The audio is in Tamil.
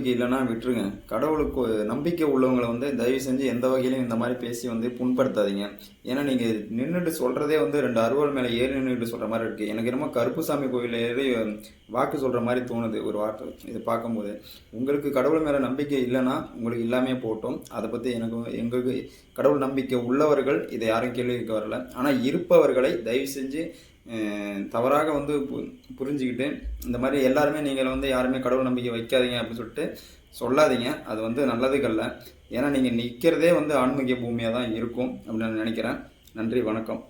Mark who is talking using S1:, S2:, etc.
S1: நம்பிக்கை இல்லைன்னா விட்டுருங்க. கடவுளுக்கு நம்பிக்கை உள்ளவங்களை வந்து தயவு செஞ்சு எந்த வகையிலும் இந்த மாதிரி பேசி வந்து புண்படுத்தாதீங்க. ஏன்னா நீங்கள் நின்றுட்டு சொல்கிறதே வந்து 2 அருவாள் மேலே ஏறி நின்றுட்டு சொல்கிற மாதிரி இருக்குது. எனக்கு என்னமோ கருப்புசாமி கோயிலில் ஏறி வாக்கு சொல்கிற மாதிரி தோணுது ஒரு வார்த்தை இது பார்க்கும்போது. உங்களுக்கு கடவுள் மேலே நம்பிக்கை இல்லைன்னா உங்களுக்கு எல்லாமே போட்டோம். அதை பற்றி எங்களுக்கு கடவுள் நம்பிக்கை உள்ளவர்கள் இதை யாரும் கேள்விக்கு வரல. ஆனால் இருப்பவர்களை தயவு செஞ்சு தவறாக வந்து புரிஞ்சுக்கிட்டு இந்த மாதிரி எல்லாருமே நீங்கள் வந்து யாருமே கடவுள் நம்பிக்கை வைக்காதீங்க அப்படின்னு சொல்லிட்டு சொல்லாதீங்க. அது வந்து நல்லதுக்கல்ல. ஏன்னா நீங்கள் நிற்கிறதே வந்து ஆன்மீக பூமியாக தான் இருக்கும் அப்படின்னு நான் நினைக்கிறேன். நன்றி, வணக்கம்.